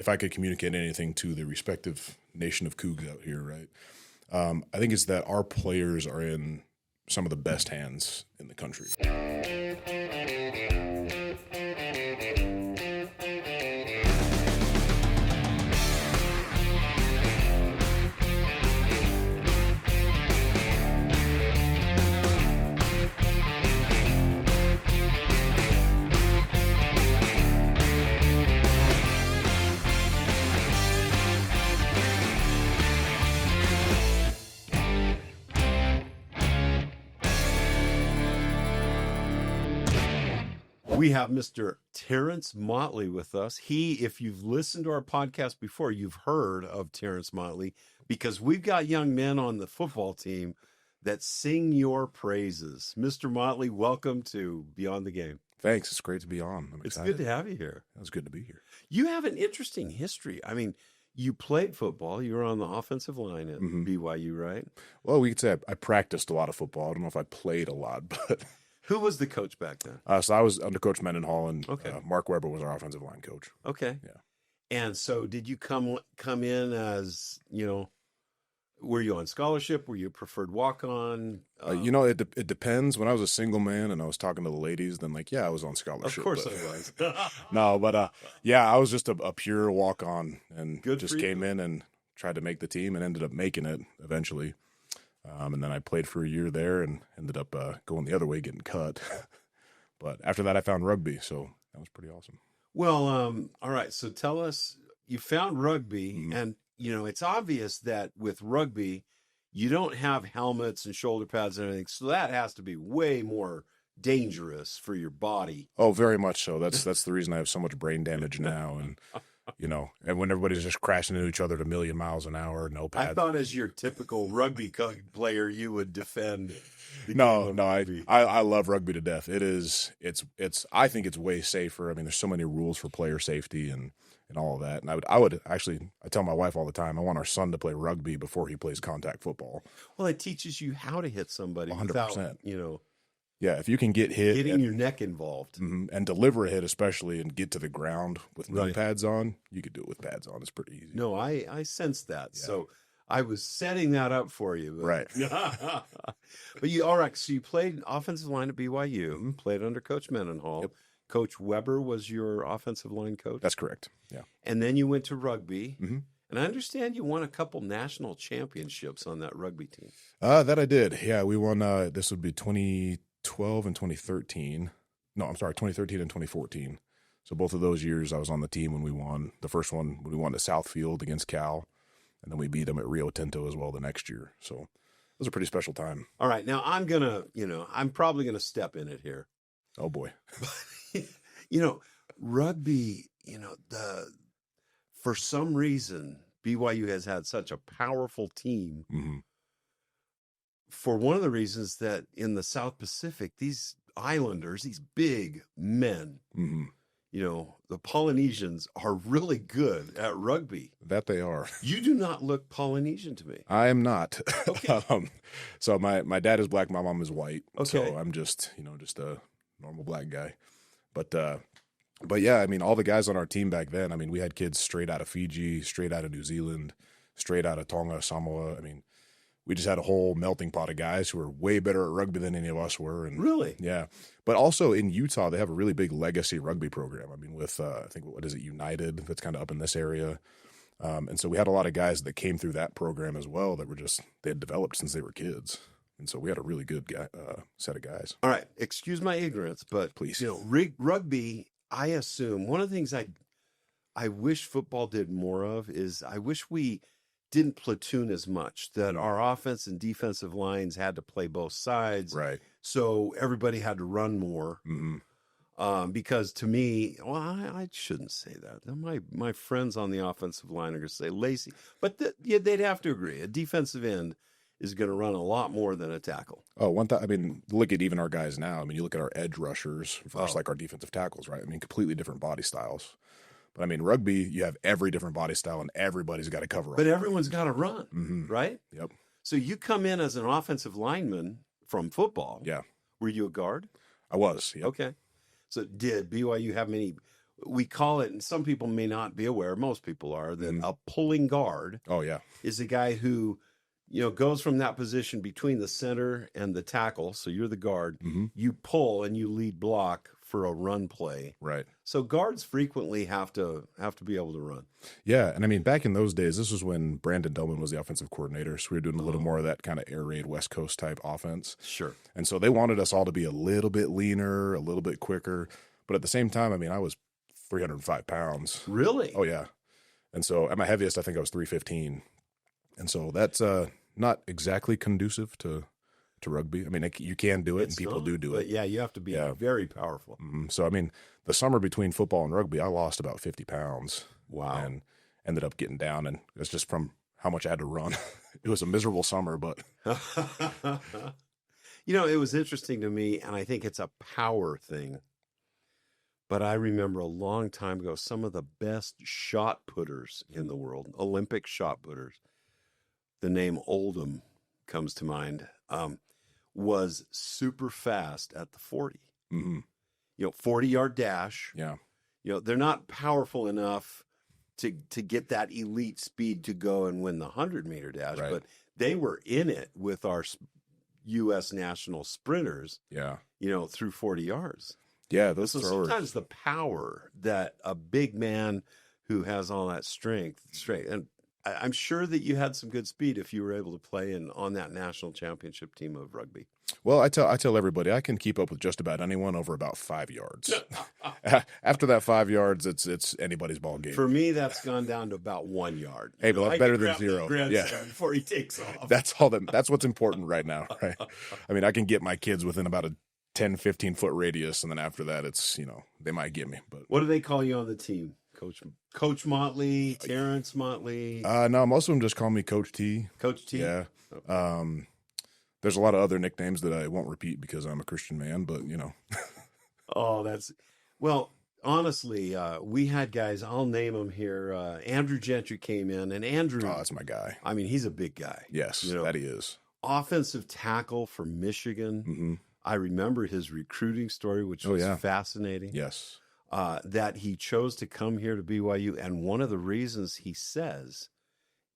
if I could communicate anything to the respective nation of Cougs out here, right? I think it's that our players are in some of the best hands in the country. We have Mr. Terrance Motley with us. If you've listened to our podcast before, you've heard of Terrance Motley because we've got young men on the football team that sing your praises. Mr. Motley, welcome to Beyond the Game. Thanks. It's great to be on. I'm excited. It's good to have you here. It's good to be here. You have an interesting history. I mean, you played football. You were on the offensive line at BYU, right? Well, we could say I practiced a lot of football. I don't know if I played a lot, but... Who was the coach back then? So I was under Coach Mendenhall, and Mark Weber was our offensive line coach. Okay. Yeah. And so did you come in as, were you on scholarship? Were you a preferred walk-on? It depends. When I was a single man and I was talking to the ladies, then I was on scholarship. Of course I was. No, but I was just a pure walk-on and Good just for came in and tried to make the team and ended up making it eventually. And then I played for a year there and ended up going the other way, getting cut. But after that, I found rugby, so that was pretty awesome. Well, all right. So tell us, you found rugby, and, it's obvious that with rugby, you don't have helmets and shoulder pads and everything, so that has to be way more dangerous for your body. Oh, very much so. That's the reason I have so much brain damage now, and... and when everybody's just crashing into each other at 1,000,000 miles an hour, no pads. I thought as your typical rugby player, you would defend. No, I love rugby to death. I think it's way safer. I mean, there's so many rules for player safety and all of that. And I tell my wife all the time, I want our son to play rugby before he plays contact football. Well, it teaches you how to hit somebody 100%. without, Yeah, if you can get hit. Getting your neck involved. And deliver a hit especially and get to the ground with no pads on, you could do it with pads on. It's pretty easy. No, I sensed that. Yeah. So I was setting that up for you. Right. But all right, so you played offensive line at BYU, played under Coach Mendenhall. Yep. Coach Weber was your offensive line coach? That's correct, yeah. And then you went to rugby. Mm-hmm. And I understand you won a couple national championships on that rugby team. That I did. Yeah, we won, this would be 2012 and 2013. No, I'm sorry, 2013 and 2014. So both of those years I was on the team when we won. The first one, when we won at Southfield against Cal, and then we beat them at Rio Tinto as well the next year. So it was a pretty special time. All right, now I'm probably going to step in it here. Oh, boy. Rugby, for some reason, BYU has had such a powerful team. Mm-hmm. For one of the reasons that in the South Pacific, these islanders, these big men, the Polynesians are really good at rugby. That they are. You do not look Polynesian to me. I am not. Okay. So my dad is black, my mom is white. Okay. So I'm just a normal black guy. But yeah, I mean, all the guys on our team back then, I mean, we had kids straight out of Fiji, straight out of New Zealand, straight out of Tonga, Samoa. I mean, we just had a whole melting pot of guys who were way better at rugby than any of us were. And really? Yeah. But also in Utah, they have a really big legacy rugby program. I mean, with, I think, United, that's kind of up in this area. And so we had a lot of guys that came through that program as well that were they had developed since they were kids. And so we had a really good set of guys. All right. Excuse my ignorance, but please, rugby, I assume one of the things I wish football did more of is I wish we didn't platoon as much, that our offense and defensive lines had to play both sides. Right. So everybody had to run more. Mm-hmm. Because to me, well, I shouldn't say that. My friends on the offensive line are going to say Lacey, but they'd have to agree. A defensive end is going to run a lot more than a tackle. Oh, I mean, look at even our guys now. I mean, you look at our edge rushers versus like our defensive tackles, right? I mean, completely different body styles. But I mean, rugby, you have every different body style and everybody's got to cover up. But everyone's got to run, right? Yep. So you come in as an offensive lineman from football. Yeah. Were you a guard? I was. Yep. Okay. So did BYU have many we call it, and some people may not be aware, most people are, that a pulling guard is a guy who, goes from that position between the center and the tackle. So you're the guard. You pull and you lead block for a run play. Right. So guards frequently have to be able to run. Yeah, and I mean, back in those days, this was when Brandon Dillman was the offensive coordinator, so we were doing a little more of that kind of air raid West Coast type offense. Sure. And so they wanted us all to be a little bit leaner, a little bit quicker, but at the same time, I mean, I was 305 pounds. Really? Oh, yeah. And so at my heaviest, I think I was 315. And so that's not exactly conducive to rugby. I mean, you can do it, and people do it. But yeah, you have to be very powerful. So, I mean, the summer between football and rugby, I lost about 50 pounds. Wow. And ended up getting down, and it's just from how much I had to run. It was a miserable summer, but. It was interesting to me, and I think it's a power thing. But I remember a long time ago, some of the best shot putters in the world, Olympic shot putters, the name Oldham comes to mind, was super fast at the 40. 40-yard dash. Yeah. They're not powerful enough to get that elite speed to go and win the 100-meter dash, but they were in it with our U.S. national sprinters, through 40 yards. Yeah, those so throwers. Sometimes the power that a big man who has all that strength, and I'm sure that you had some good speed if you were able to play on that national championship team of rugby. Well, I tell everybody I can keep up with just about anyone over about 5 yards. After that 5 yards, it's anybody's ball game. For me, that's gone down to about 1 yard. Hey, but that's better than zero. Yeah, before he takes off. That's what's important right now, right? I mean, I can get my kids within about a 10, 15-foot radius, and then after that, it's they might get me. But what do they call you on the team? Coach Motley, Terrance Motley. No, most of them just call me Coach T. Coach T. Yeah. There's a lot of other nicknames that I won't repeat because I'm a Christian man, but well, honestly, we had guys, I'll name them here. Andrew Gentry came in, and Andrew. Oh, that's my guy. I mean, he's a big guy. Yes, that he is. Offensive tackle for Michigan. I remember his recruiting story, which was fascinating. Yes. That he chose to come here to BYU. And one of the reasons he says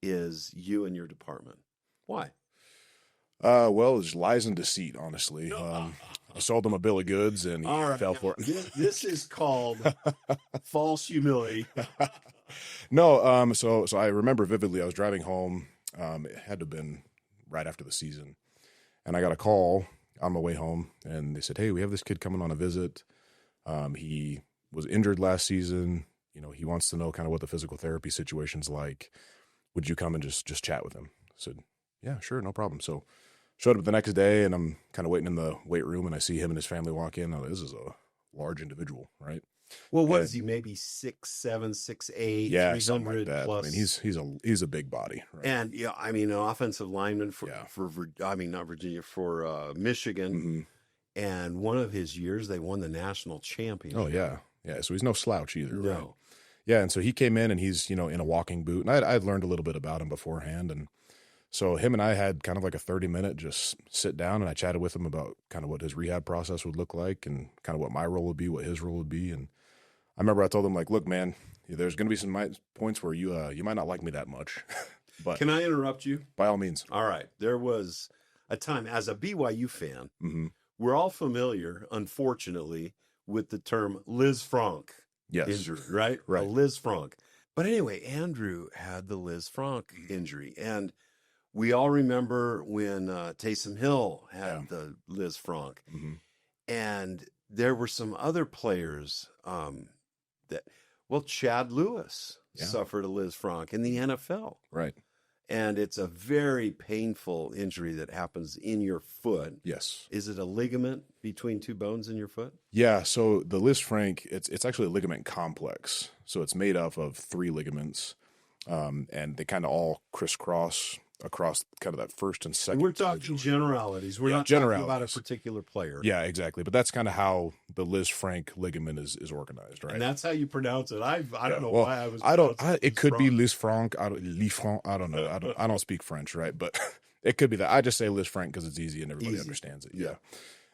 is you and your department. Why? Well, it's lies and deceit, honestly. I sold him a bill of goods, and he fell for it. This is called false humility. No, so I remember vividly, I was driving home. It had to have been right after the season. And I got a call on my way home, and they said, hey, we have this kid coming on a visit. He was injured last season. He wants to know kind of what the physical therapy situation's like. Would you come and just chat with him? I said, yeah, sure, no problem. So showed up the next day, and I'm kind of waiting in the weight room, and I see him and his family walk in. Oh, this is a large individual, right? Well, what is he? Maybe 6'7", 6'8", yeah, 300 like that. plus. I mean, he's a big body, right? And I mean, an offensive lineman for not Virginia, for Michigan. And one of his years, they won the national championship. Oh yeah. So he's no slouch either. No. Right? Yeah, and so he came in, and he's in a walking boot, and I'd learned a little bit about him beforehand, and so him and I had kind of like a 30-minute just sit down, and I chatted with him about kind of what his rehab process would look like, and kind of what my role would be, what his role would be, and I remember I told him, like, look, man, there's going to be some points where you might not like me that much, but can I interrupt you? By all means. All right, there was a time as a BYU fan, we're all familiar, unfortunately, with the term Lisfranc injury, right? Right. Lisfranc. But anyway, Andrew had the Lisfranc injury, and we all remember when Taysom Hill had the Lisfranc, and there were some other players Chad Lewis suffered a Lisfranc in the NFL, right? And it's a very painful injury that happens in your foot. Yes. Is it a ligament between two bones in your foot? Yeah. So the Lisfranc, it's actually a ligament complex. So it's made up of 3 ligaments, and they kind of all crisscross across kind of that first and second. We're talking generalities. We're not talking about a particular player. Yeah, exactly. But that's kind of how the Lisfranc ligament is organized, right? And that's how you pronounce it. I don't know why I was. It could be Lisfranc. I don't know. I don't speak French, right? But it could be that. I just say Lisfranc because it's easy and everybody understands it. Yeah.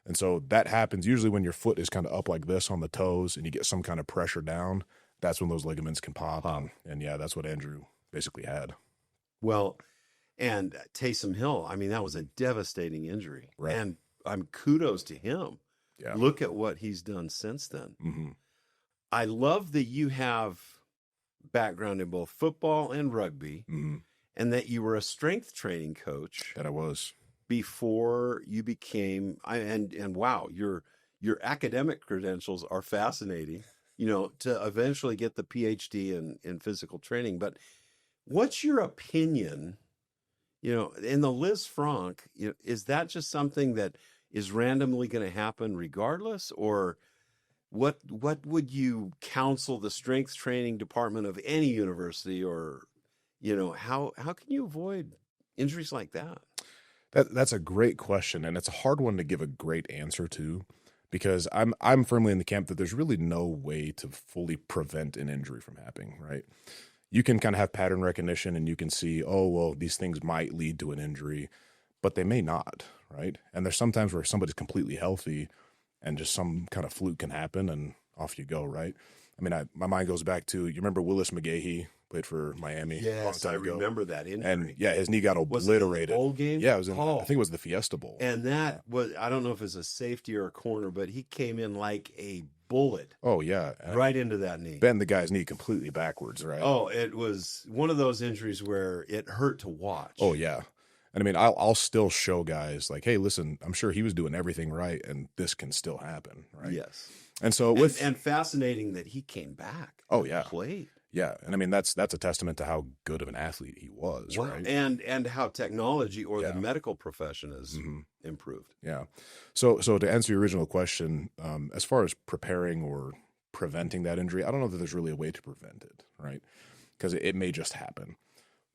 And so that happens usually when your foot is kind of up like this on the toes and you get some kind of pressure down. That's when those ligaments can pop. And yeah, that's what Andrew basically had. Well, and Taysom Hill, I mean, that was a devastating injury. Right. And kudos to him. Yeah. Look at what he's done since then. Mm-hmm. I love that you have background in both football and rugby, and that you were a strength training coach. That I was. Before you became, and wow, your academic credentials are fascinating, to eventually get the PhD in physical training. But what's your opinion, in the Lisfranc, is that just something that is randomly going to happen regardless? Or what would you counsel the strength training department of any university, or, how can you avoid injuries like that? That's a great question, and it's a hard one to give a great answer to, because I'm firmly in the camp that there's really no way to fully prevent an injury from happening, right? You can kind of have pattern recognition and you can see, oh, well, these things might lead to an injury, but they may not, right? And there's sometimes where somebody's completely healthy and just some kind of fluke can happen and off you go, right? I mean, my mind goes back to, you remember Willis McGahee? Played for Miami. Yes, I remember that injury. And yeah, his knee got obliterated. Was it the bowl game? Yeah, it was I think it was the Fiesta Bowl. And that was, I don't know if it was a safety or a corner, but he came in like a bullet. Oh, yeah. Right into that knee. Bent the guy's knee completely backwards, right? Oh, it was one of those injuries where it hurt to watch. Oh, yeah. And I mean, I'll still show guys like, hey, listen, I'm sure he was doing everything right, and this can still happen, right? Yes. And so and fascinating that he came back. Oh, yeah. Played. Yeah, and I mean that's a testament to how good of an athlete he was, wow. right? And how technology or the medical profession has improved. Yeah. So to answer your original question, as far as preparing or preventing that injury, I don't know that there's really a way to prevent it, right? Because it may just happen.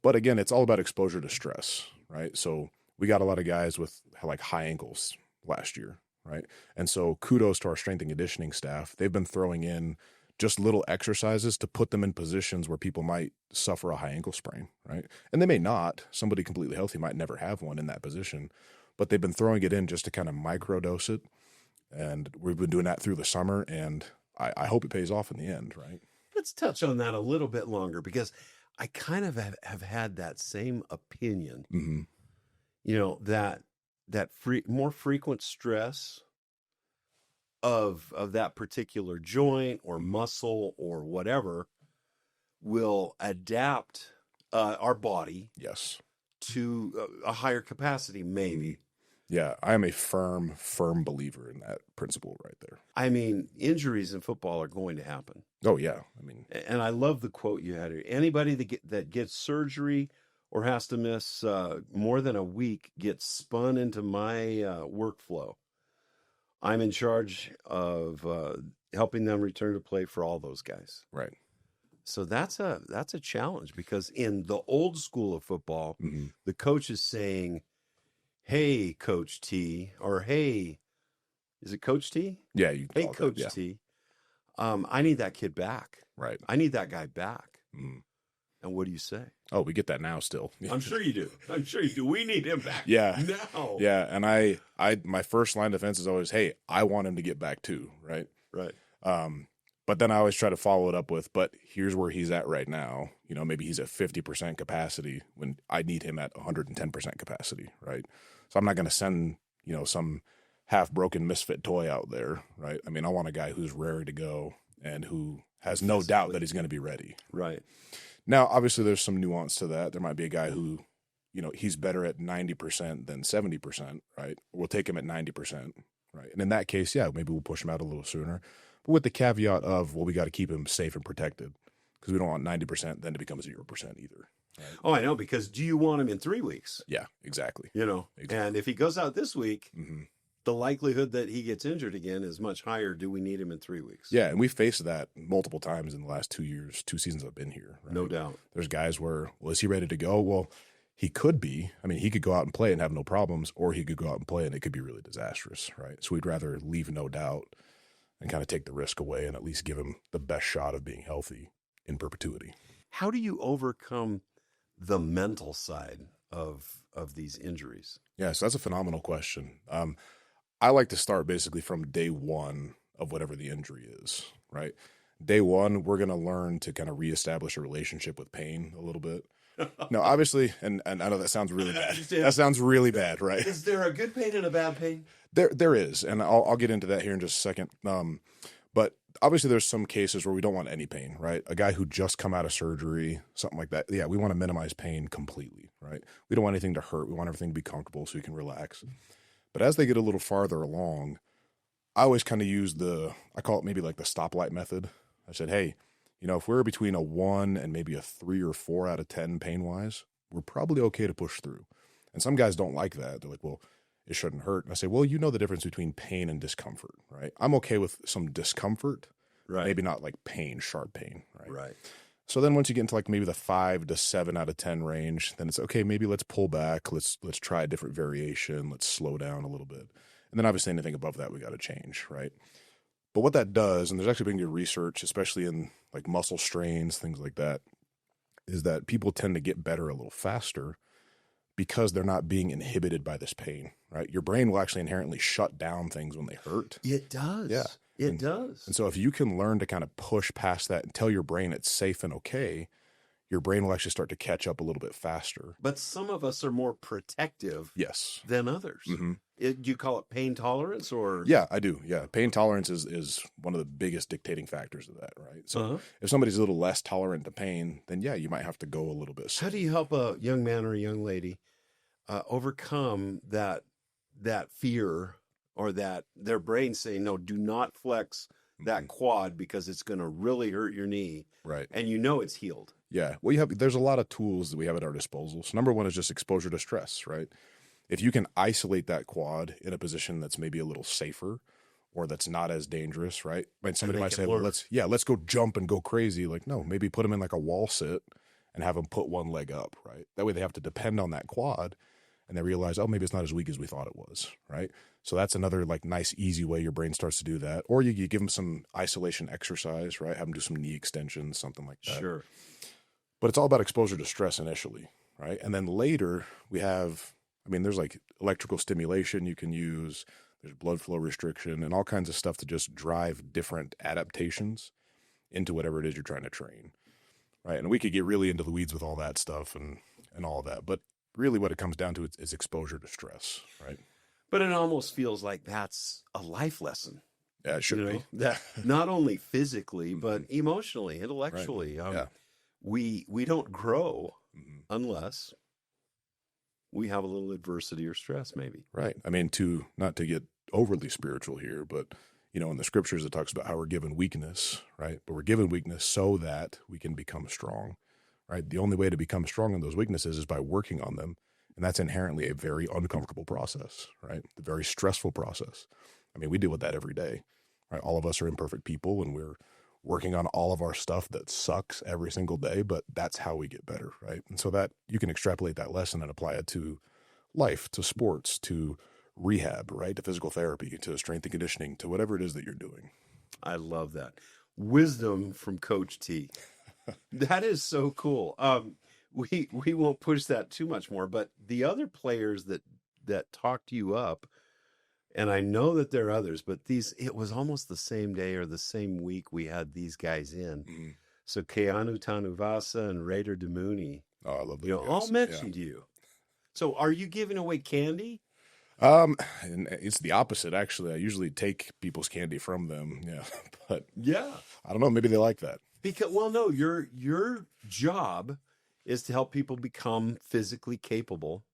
But again, it's all about exposure to stress, right? So we got a lot of guys with like high ankles last year, right? And so kudos to our strength and conditioning staff. They've been throwing in just little exercises to put them in positions where people might suffer a high ankle sprain, right? And they may not. Somebody completely healthy might never have one in that position, but they've been throwing it in just to kind of microdose it. And we've been doing that through the summer, and I hope it pays off in the end, right? Let's touch on that a little bit longer, because I kind of have had that same opinion, that more frequent stress of that particular joint or muscle or whatever will adapt our body, yes, to a higher capacity, maybe. Yeah, I am a firm believer in that principle right there. I mean, injuries in football are going to happen. Oh yeah, I mean, and I love the quote you had here. Anybody that gets surgery or has to miss more than a week gets spun into my workflow. I'm in charge of helping them return to play for all those guys. Right. So that's a challenge, because in the old school of football, the coach is saying, "Hey, Coach T," or "Hey, is it Coach T?" Yeah. Hey, Coach T, I need that kid back. Right. I need that guy back. And what do you say? Oh, we get that now still. I'm sure you do. We need him back. Yeah. Now. Yeah. And I my first line of defense is always, hey, I want him to get back too. Right. Right. But then I always try to follow it up with, but here's where he's at right now. Maybe he's at 50% capacity when I need him at 110% capacity. Right. So I'm not going to send, some half broken misfit toy out there. Right. I mean, I want a guy who's raring to go and who has no doubt that he's going to be ready. Right. Now, obviously, there's some nuance to that. There might be a guy who, he's better at 90% than 70%, right? We'll take him at 90%, right? And in that case, yeah, maybe we'll push him out a little sooner. But with the caveat of, well, we got to keep him safe and protected, because we don't want 90% then to become 0% either. Right? Oh, I know, because do you want him in 3 weeks? Yeah, exactly. Exactly. And if he goes out this week, the likelihood that he gets injured again is much higher. Do we need him in 3 weeks? Yeah, and we faced that multiple times in the last 2 years, 2 seasons I've been here. Right? No doubt. There's guys where, well, is he ready to go? Well, he could be. I mean, he could go out and play and have no problems, or he could go out and play and it could be really disastrous, right? So we'd rather leave no doubt and kind of take the risk away and at least give him the best shot of being healthy in perpetuity. How do you overcome the mental side of these injuries? Yeah, so that's a phenomenal question. I like to start basically from day one of whatever the injury is, right? Day one, we're going to learn to kind of reestablish a relationship with pain a little bit. No, obviously, and I know that sounds really bad. That sounds really bad, right? Is there a good pain and a bad pain? There is, and I'll get into that here in just a second. But obviously, there's some cases where we don't want any pain, right? A guy who just come out of surgery, something like that. Yeah, we want to minimize pain completely, right? We don't want anything to hurt. We want everything to be comfortable so we can relax. But as they get a little farther along, I always kind of use I call it maybe like the stoplight method. I said, hey, if we're between a 1 and maybe a 3 or 4 out of 10 pain-wise, we're probably okay to push through. And some guys don't like that. They're like, well, it shouldn't hurt. And I say, well, you know the difference between pain and discomfort, right? I'm okay with some discomfort, right? Maybe not like pain, sharp pain, right? Right. So then once you get into like maybe the 5 to 7 out of 10 range, then it's okay, maybe let's pull back. Let's try a different variation. Let's slow down a little bit. And then obviously anything above that, we got to change, right? But what that does, and there's actually been good research, especially in like muscle strains, things like that, is that people tend to get better a little faster because they're not being inhibited by this pain, right? Your brain will actually inherently shut down things when they hurt. It does. Yeah. It does. And so if you can learn to kind of push past that and tell your brain it's safe and okay, your brain will actually start to catch up a little bit faster. But some of us are more protective than others. Mm-hmm. Do you call it pain tolerance or? Yeah, I do. Yeah. Pain tolerance is one of the biggest dictating factors of that, right? So if somebody's a little less tolerant to pain, then yeah, you might have to go a little bit slow. How do you help a young man or a young lady overcome that fear or that their brain saying, no, do not flex that quad because it's going to really hurt your knee. Right. And it's healed. Yeah. Well, there's a lot of tools that we have at our disposal. So number one is just exposure to stress, right? If you can isolate that quad in a position that's maybe a little safer or that's not as dangerous, right? Right. Somebody might say, well, let's go jump and go crazy. Like, no, maybe put them in like a wall sit and have them put one leg up, right? That way they have to depend on that quad and they realize, oh, maybe it's not as weak as we thought it was, right? So that's another like nice, easy way your brain starts to do that. Or you give them some isolation exercise, right? Have them do some knee extensions, something like that. Sure. But it's all about exposure to stress initially, right? And then later we have, there's like electrical stimulation you can use, there's blood flow restriction and all kinds of stuff to just drive different adaptations into whatever it is you're trying to train, right? And we could get really into the weeds with all that stuff and all of that. But really what it comes down to is exposure to stress, right? But it almost feels like that's a life lesson. Yeah, it should be. That not only physically, but emotionally, intellectually. Right. We don't grow unless we have a little adversity or stress, maybe. Right. Not to get overly spiritual here, but in the scriptures it talks about how we're given weakness, right? But we're given weakness so that we can become strong, right? The only way to become strong in those weaknesses is by working on them. And that's inherently a very uncomfortable process, right? A very stressful process. We deal with that every day, right? All of us are imperfect people and we're working on all of our stuff that sucks every single day, but that's how we get better, right? And so that you can extrapolate that lesson and apply it to life, to sports, to rehab, right? To physical therapy, to strength and conditioning, to whatever it is that you're doing. I love that. Wisdom from Coach T. That is so cool. We won't push that too much more, but the other players that talked you up, and I know that there are others, but it was almost the same day or the same week we had these guys in. Mm-hmm. So Keanu Tanuvasa and Raider Demuni, oh, I love those guys. All mentioned you. So are you giving away candy? And it's the opposite, actually. I usually take people's candy from them. Yeah. But yeah, I don't know. Maybe they like that. Because, no, your job is to help people become physically capable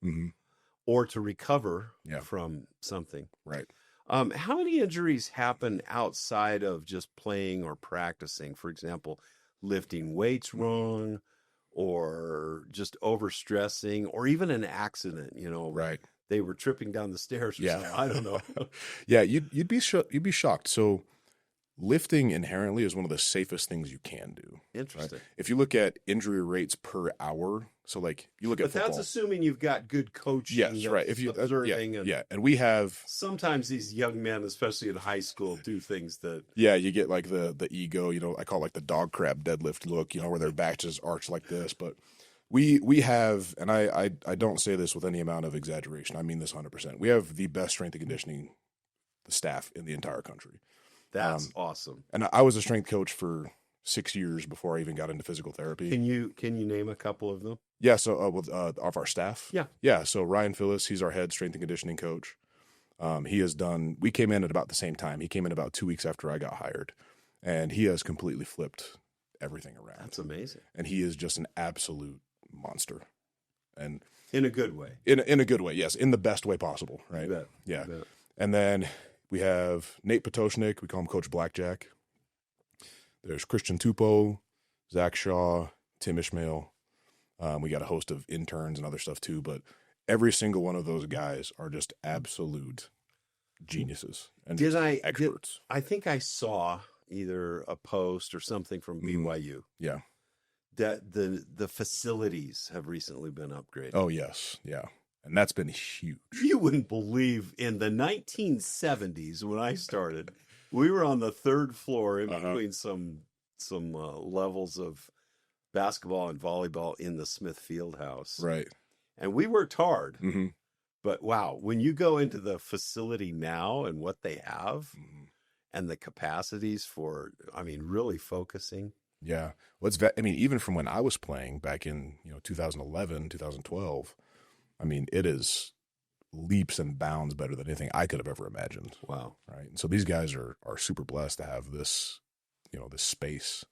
or to recover from something. Right. How many injuries happen outside of just playing or practicing? For example, lifting weights wrong or just overstressing or even an accident, Right. They were tripping down the stairs or something. I don't know. Yeah, you'd be shocked. So lifting inherently is one of the safest things you can do. Interesting. Right? If you look at injury rates per hour, so like you look at football. But that's assuming you've got good coaching. Yes, right. If you observing and we have sometimes these young men, especially in high school, do things that you get like the ego. I call it like the dog crab deadlift look. Where their back just arch like this, but. We have, and I don't say this with any amount of exaggeration. I mean this 100%. We have the best strength and conditioning the staff in the entire country. That's awesome. And I was a strength coach for 6 years before I even got into physical therapy. Can you name a couple of them? Yeah. So of our staff. Yeah. Yeah. So Ryan Phillips, he's our head strength and conditioning coach. We came in at about the same time. He came in about 2 weeks after I got hired, and he has completely flipped everything around. That's amazing. And he is just an absolute monster. And in a good way. In a good way, yes. In the best way possible, right? You bet. Yeah. You bet. And then we have Nate Potoshnik. We call him Coach Blackjack. There's Christian Tupou, Zach Shaw, Tim Ishmael. We got a host of interns and other stuff too, but every single one of those guys are just absolute geniuses and experts. I think I saw either a post or something from BYU. Yeah. That the facilities have recently been upgraded. Oh, yes. Yeah. And that's been huge. You wouldn't believe in the 1970s when I started, we were on the third floor in between some levels of basketball and volleyball in the Smith Fieldhouse. Right. And we worked hard. Mm-hmm. But wow, when you go into the facility now and what they have and the capacities for, really focusing. Yeah. Even from when I was playing back in 2011, 2012, it is leaps and bounds better than anything I could have ever imagined. Wow. Right. And so these guys are super blessed to have this, this space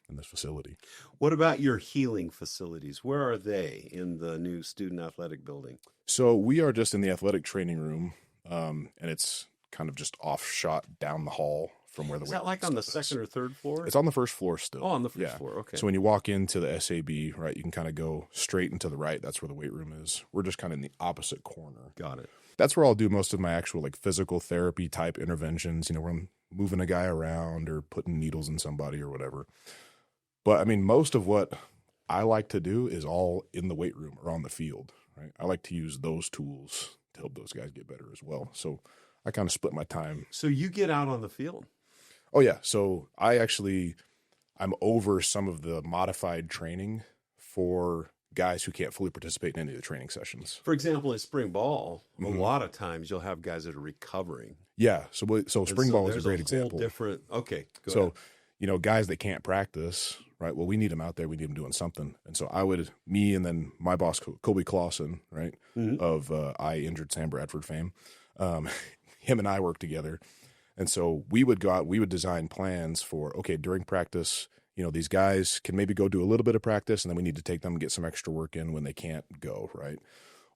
in this facility. What about your healing facilities? Where are they in the new student athletic building? So we are just in the athletic training room, and it's kind of just off-shot down the hall from where the Is that like on the second or third floor? It's on the first floor still. Oh, on the first floor. Okay. So when you walk into the SAB, right, you can kind of go straight and to the right. That's where the weight room is. We're just kind of in the opposite corner. Got it. That's where I'll do most of my actual physical therapy type interventions, where I'm moving a guy around or putting needles in somebody or whatever. But most of what I like to do is all in the weight room or on the field, right? I like to use those tools to help those guys get better as well. So I kind of split my time. So you get out on the field? Oh, yeah. So I'm over some of the modified training for guys who can't fully participate in any of the training sessions. For example, in spring ball, a lot of times you'll have guys that are recovering. Yeah. So spring ball is a great example. Okay. Go ahead. Guys that can't practice, right? Well, we need them out there. We need them doing something. And so me and then my boss, Colby Clausen, right, of I Injured Sam Bradford fame, him and I work together. And so we would go out, we would design plans for, okay, during practice, these guys can maybe go do a little bit of practice, and then we need to take them and get some extra work in when they can't go, right?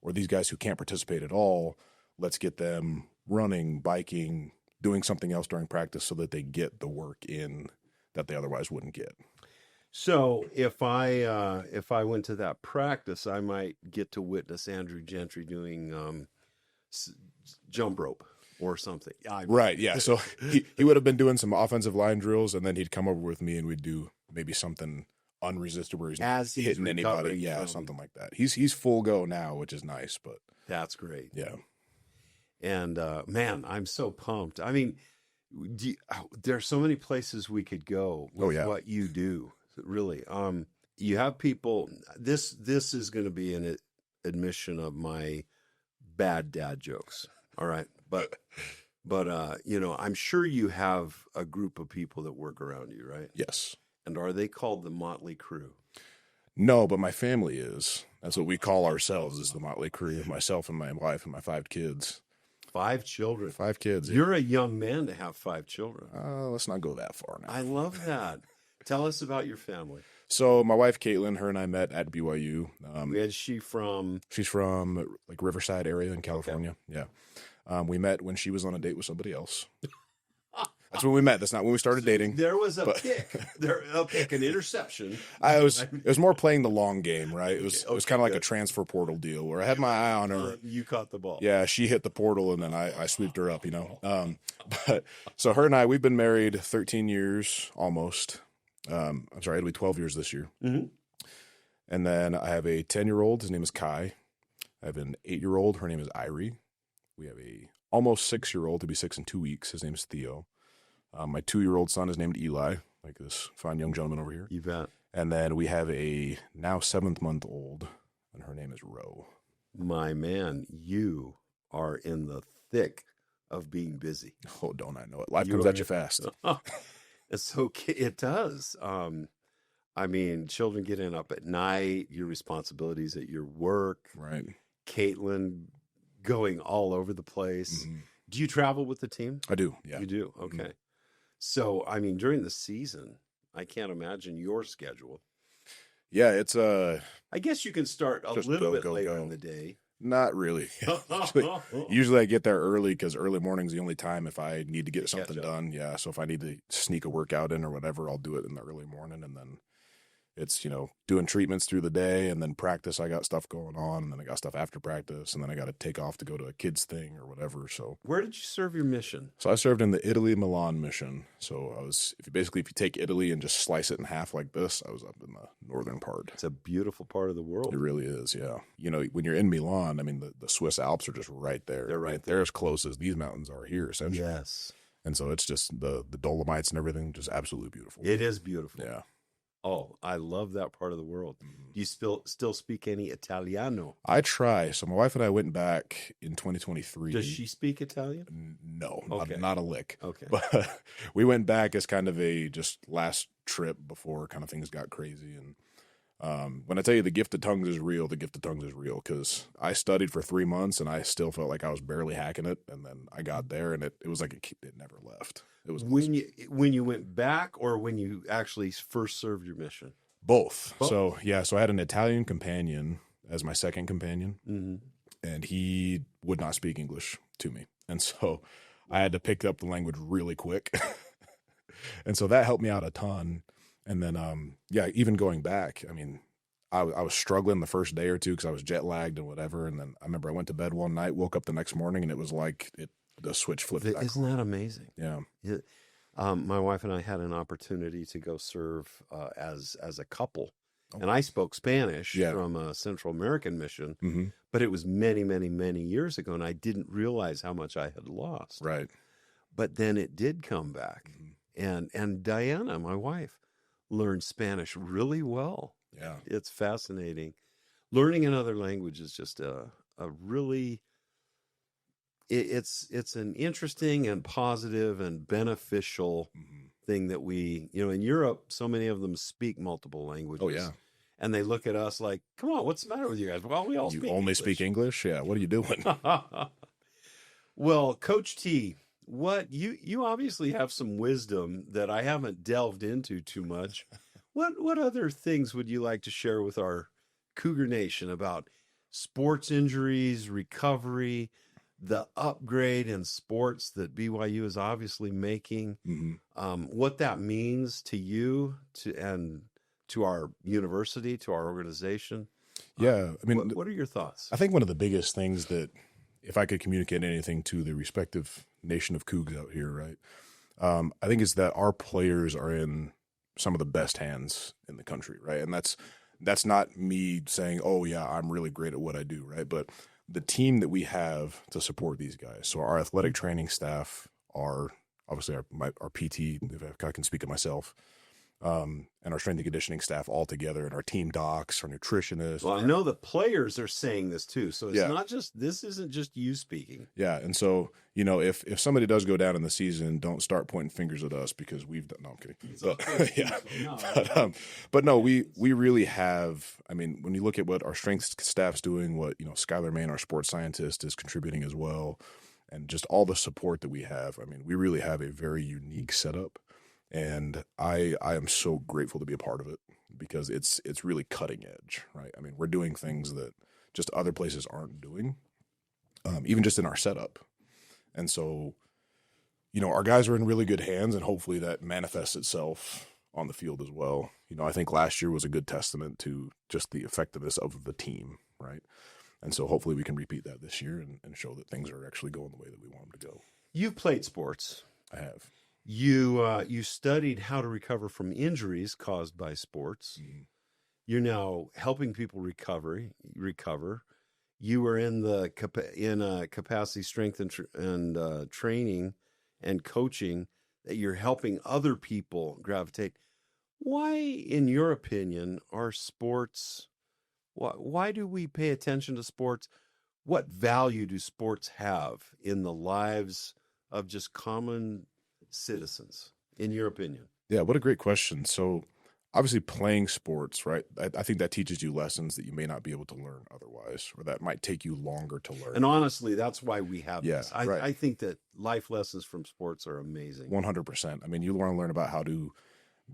Or these guys who can't participate at all, let's get them running, biking, doing something else during practice so that they get the work in that they otherwise wouldn't get. So if I went to that practice, I might get to witness Andrew Gentry doing jump rope or something. Right, yeah. So he would have been doing some offensive line drills, and then he'd come over with me and we'd do maybe something unresisted where he's not hitting anybody. Yeah, something like that. He's full go now, which is nice, but that's great. Yeah. And man, I'm so pumped. There's so many places we could go with what you do. Really. You have people, this is going to be an admission of my bad dad jokes. All right. But I'm sure you have a group of people that work around you, right? Yes. And are they called the Motley Crew? No, but my family is. That's what we call ourselves, is the Motley Crew. Myself and my wife and my 5 kids. 5 children. 5 kids. You're a young man to have 5 children. Let's not go that far now. I love that. Tell us about your family. So my wife, Caitlin, her and I met at BYU. Where is she from? She's from Riverside area in California. Okay. Yeah. We met when she was on a date with somebody else. That's when we met. That's not when we started dating. There was a pick. An interception. It was more playing the long game, right? It was kind of like a transfer portal deal where I had my eye on her. You caught the ball. Yeah, she hit the portal, and then I sweeped her up, But so her and I, we've been married 13 years almost. I'm sorry, it'll be 12 years this year. Mm-hmm. And then I have a 10-year-old. His name is Kai. I have an 8-year-old. Her name is Irie. We have a almost 6-year-old. He'll be 6 in 2 weeks. His name is Theo. My 2-year-old son is named Eli, like this fine young gentleman over here. You bet. And then we have a now 7-month-old, and her name is Ro. My man, you are in the thick of being busy. Oh, don't I know it? Life comes at you fast. So it does. I mean, children getting up at night, your responsibilities at your work. Right. Caitlin going all over the place. Do you travel with the team? I do. Yeah. You do? Okay. So, I mean, during the season, I can't imagine your schedule. Yeah, it's I guess you can start a little bit later in the day. Not really. Usually I get there early because early morning's the only time if I need to get something done. Yeah, so if I need to sneak a workout in or whatever, I'll do it in the early morning, and then it's, doing treatments through the day, and then practice. I got stuff going on, and then I got stuff after practice, and then I got to take off to go to a kids thing or whatever. So where did you serve your mission? So I served in the Italy Milan mission. So I was, if you take Italy and just slice it in half like this, I was up in the northern part. It's a beautiful part of the world. It really is, yeah. When you're in Milan, I mean, the Swiss Alps are just right there. They're right there. They're as close as these mountains are here, essentially. Yes. And so it's just the Dolomites and everything, just absolutely beautiful. It is beautiful. Yeah. Oh, I love that part of the world. Do you still speak any Italiano? I try. So my wife and I went back in 2023. Does she speak Italian? No, okay. not a lick. Okay. But we went back as kind of a just last trip before kind of things got crazy. And when I tell you the gift of tongues is real, the gift of tongues is real, because I studied for 3 months and I still felt like I was barely hacking it. And then I got there and it was like it never left. It was when you went back, or when you actually first served your mission? Both. So I had an Italian companion as my second companion, and he would not speak English to me, and so I had to pick up the language really quick, and so that helped me out a ton. And then even going back, I mean, I was struggling the first day or two because I was jet lagged and whatever, and then I remember I went to bed one night, woke up the next morning, and it was like the switch flipped back. Isn't that amazing? Yeah. My wife and I had an opportunity to go serve as a couple, and I spoke Spanish from a Central American mission, but it was many, many, many years ago, and I didn't realize how much I had lost. Right. But then it did come back, and Diana, my wife, learned Spanish really well. Yeah. It's fascinating. Learning another language is just a really... It's an interesting and positive and beneficial thing that we, in Europe, so many of them speak multiple languages. Oh, yeah. And they look at us like, come on, what's the matter with you guys? Well, we all speak English. You only speak English? Yeah, what are you doing? Well, Coach T, you obviously have some wisdom that I haven't delved into too much. What other things would you like to share with our Cougar Nation about sports injuries, recovery, the upgrade in sports that BYU is obviously making, what that means to you and to our university, to our organization? Yeah. I mean, what are your thoughts? I think one of the biggest things that, if I could communicate anything to the respective nation of Cougs out here, right, I think is that our players are in some of the best hands in the country, right? And that's not me saying, oh, yeah, I'm really great at what I do, right? But the team that we have to support these guys. So our athletic training staff, obviously our PT, if I can speak of myself, and our strength and conditioning staff all together, and our team docs, our nutritionists. Well, I know the players are saying this too. So it's this isn't just you speaking. Yeah. And so, if somebody does go down in the season, don't start pointing fingers at us because we've done, no, I'm kidding. But no, we really have, I mean, when you look at what our strength staff's doing, what, Skylar Main, our sports scientist, is contributing as well, and just all the support that we have, I mean, we really have a very unique setup. And I am so grateful to be a part of it because it's really cutting edge, right? I mean, we're doing things that just other places aren't doing, even just in our setup. And so, our guys are in really good hands, and hopefully that manifests itself on the field as well. I think last year was a good testament to just the effectiveness of the team, right? And so hopefully we can repeat that this year and show that things are actually going the way that we want them to go. You've played sports. I have. You studied how to recover from injuries caused by sports. You're now helping people recover. You were in capacity strength and training and coaching that you're helping other people gravitate. Why, in your opinion, are sports? Why do we pay attention to sports? What value do sports have in the lives of just common citizens, in your opinion? Yeah, what a great question. So obviously playing sports, right? I think that teaches you lessons that you may not be able to learn otherwise, or that might take you longer to learn. And honestly, that's why we have this. Right. I think that life lessons from sports are amazing. 100%. I mean, you want to learn about how to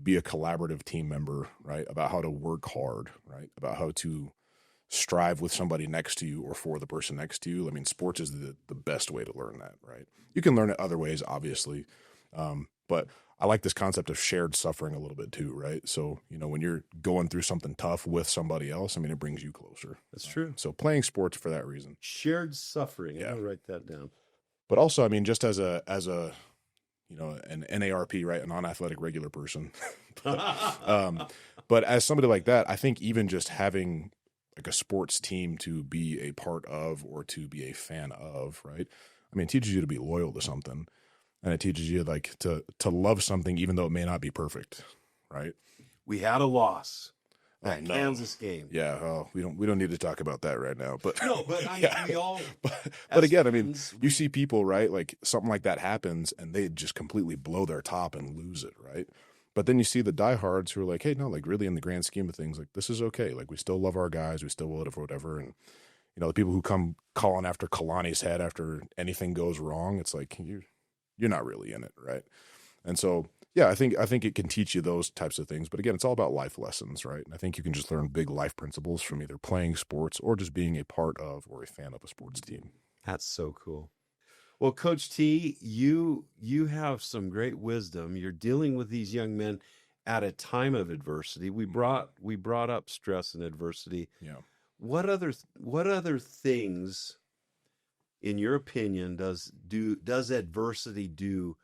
be a collaborative team member, right? About how to work hard, right? About how to strive with somebody next to you or for the person next to you. I mean, sports is the best way to learn that, right? You can learn it other ways, obviously. But I like this concept of shared suffering a little bit too, right? So, when you're going through something tough with somebody else, I mean, it brings you closer. That's true. So playing sports for that reason. Shared suffering. Yeah. I'll write that down. But also, I mean, just as a an NARP, right? A non-athletic regular person. But as somebody like that, I think even just having like a sports team to be a part of or to be a fan of, right? I mean, it teaches you to be loyal to something, and it teaches you like to love something even though it may not be perfect, right? We had a loss. That Kansas game. Yeah, we don't need to talk about that right now. But no, but we all. But again, I mean, you see people, right? Like something like that happens, and they just completely blow their top and lose it, right? But then you see the diehards who are like, hey, no, like really in the grand scheme of things, like this is okay. Like we still love our guys, we still will it for whatever. And the people who come calling after Kalani's head after anything goes wrong, it's like you're not really in it, right? And so. Yeah, I think it can teach you those types of things. But again, it's all about life lessons, right? And I think you can just learn big life principles from either playing sports or just being a part of or a fan of a sports team. That's so cool. Well, Coach T, you have some great wisdom. You're dealing with these young men at a time of adversity. We brought up stress and adversity. Yeah. What other things, in your opinion, does adversity do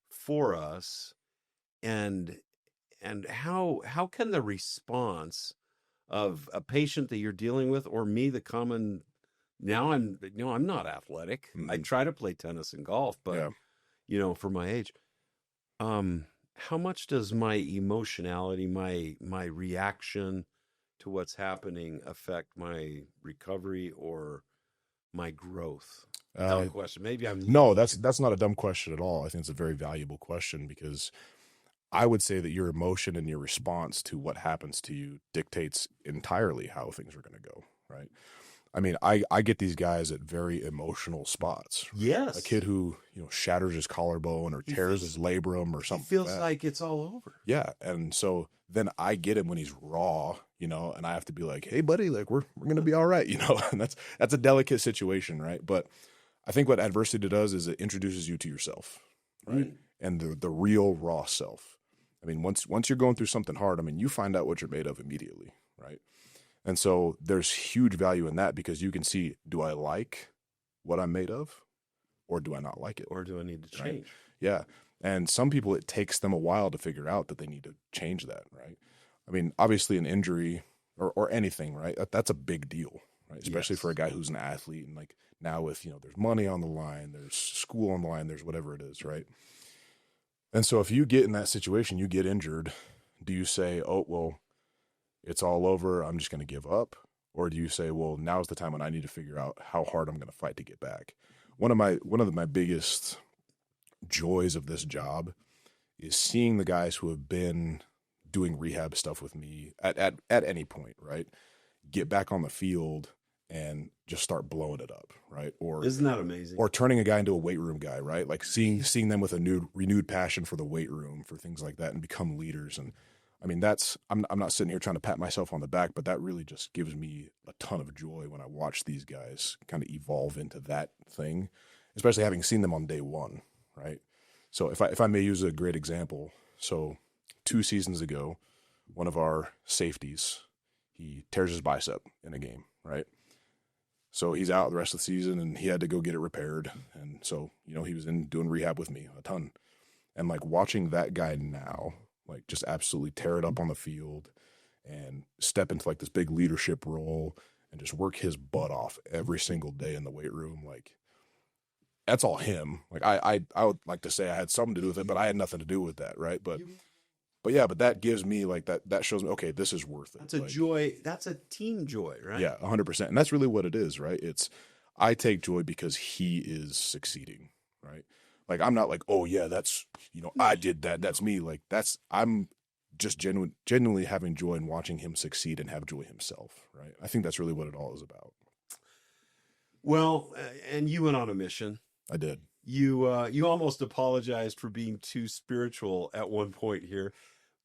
for us? And how can the response of a patient that you're dealing with, or me, the common, now I'm not athletic. Mm-hmm. I try to play tennis and golf, but for my age, how much does my emotionality, my reaction to what's happening affect my recovery or my growth? Dumb question. Maybe No, that's not a dumb question at all. I think it's a very valuable question because I would say that your emotion and your response to what happens to you dictates entirely how things are going to go, right? I mean, I get these guys at very emotional spots. Yes. A kid who, shatters his collarbone or tears his labrum or something. He feels like it's all over. Yeah. And so then I get him when he's raw, and I have to be like, hey, buddy, like we're going to be all right, and that's a delicate situation, right? But I think what adversity does is it introduces you to yourself, right? And the real raw self. I mean, once you're going through something hard, I mean, you find out what you're made of immediately, right? And so there's huge value in that because you can see, do I like what I'm made of or do I not like it? Or do I need to change? Right? Yeah. And some people, it takes them a while to figure out that they need to change that, right? I mean, obviously an injury or anything, right? That's a big deal, right? Especially for a guy who's an athlete and like now with, there's money on the line, there's school on the line, there's whatever it is, right? And so if you get in that situation, you get injured, do you say, oh, well, it's all over, I'm just going to give up? Or do you say, well, now's the time when I need to figure out how hard I'm going to fight to get back? One of my biggest joys of this job is seeing the guys who have been doing rehab stuff with me at any point, right? Get back on the field and just start blowing it up, right? Or isn't that amazing? Or turning a guy into a weight room guy, right? Like seeing them with a renewed passion for the weight room, for things like that, and become leaders. And I mean, I'm not sitting here trying to pat myself on the back, but that really just gives me a ton of joy when I watch these guys kind of evolve into that thing, especially having seen them on day one, right? So if I may use a great example, so 2 seasons ago, one of our safeties, he tears his bicep in a game, right? So he's out the rest of the season and he had to go get it repaired. And so, he was in doing rehab with me a ton. And like watching that guy now, like just absolutely tear it up on the field and step into like this big leadership role and just work his butt off every single day in the weight room. Like that's all him. Like I would like to say I had something to do with it, but I had nothing to do with that. Right. But that gives me like that shows me, okay, this is worth it. That's a joy. That's a team joy, right? Yeah, 100%. And that's really what it is, right? I take joy because he is succeeding, right? Like, I'm not like, oh yeah, that's, I did that. That's me. Like, I'm just genuinely having joy in watching him succeed and have joy himself. Right. I think that's really what it all is about. Well, and you went on a mission. I did. You almost apologized for being too spiritual at one point here.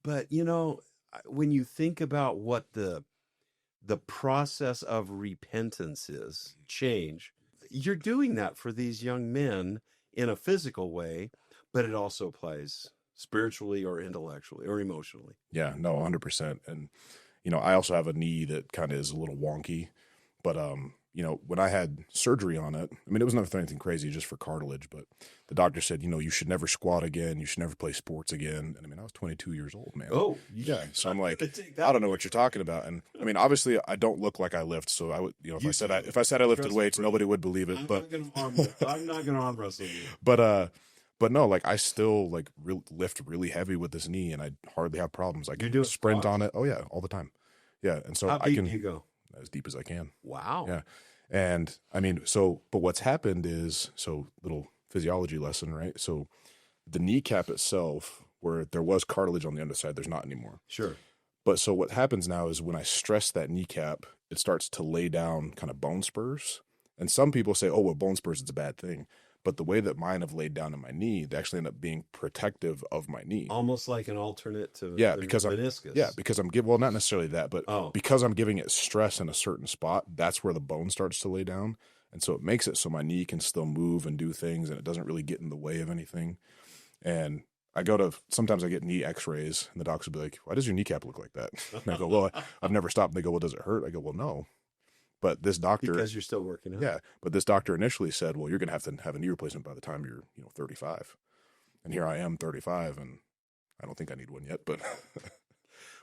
But, when you think about what the process of repentance is, change, you're doing that for these young men in a physical way, but it also applies spiritually or intellectually or emotionally. Yeah, no, 100%. And, I also have a knee that kind of is a little wonky, but, when I had surgery on it, I mean, it was nothing anything crazy, just for cartilage, but the doctor said, you should never squat again. You should never play sports again. And I mean, I was 22 years old, man. Oh, yeah. So I'm like, I don't know what you're talking about. And I mean, obviously I don't look like I lift. So I would, if I said I lifted weights, nobody would believe it, but I'm not going to arm wrestle you. But no, like I still like lift really heavy with this knee and I hardly have problems. I can sprint on it. Oh yeah. All the time. Yeah. And so how deep do you go? As deep as I can. Wow. Yeah. And I mean, but what's happened is, little physiology lesson, right? So the kneecap itself, where there was cartilage on the underside, there's not anymore. Sure. But so what happens now is when I stress that kneecap, it starts to lay down kind of bone spurs. And some people say, oh, well, bone spurs, it's a bad thing. But the way that mine have laid down in my knee, they actually end up being protective of my knee. Almost like an alternate to because meniscus. Because I'm giving, well, not necessarily that, but because I'm giving it stress in a certain spot, that's where the bone starts to lay down. And so it makes it so my knee can still move and do things and it doesn't really get in the way of anything. And sometimes I get knee x-rays and the docs will be like, why does your kneecap look like that? And I go, well, I've never stopped. And they go, well, does it hurt? I go, well, no. But this doctor, because you're still working out. Yeah. But this doctor initially said, well, you're going to have a knee replacement by the time you're, 35. And here I am 35 and I don't think I need one yet, but.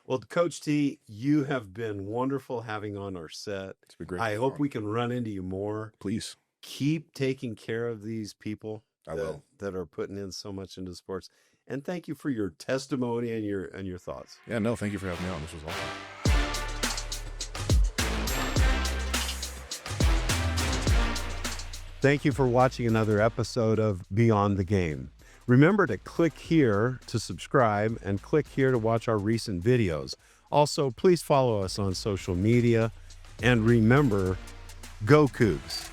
Well, Coach T, you have been wonderful having on our set. It's been great. I hope we can run into you more. Please. Keep taking care of these people that are putting in so much into sports. And thank you for your testimony and your thoughts. Yeah, no, thank you for having me on. This was awesome. Thank you for watching another episode of Beyond the Game. Remember to click here to subscribe and click here to watch our recent videos. Also, please follow us on social media and remember, go Cougs.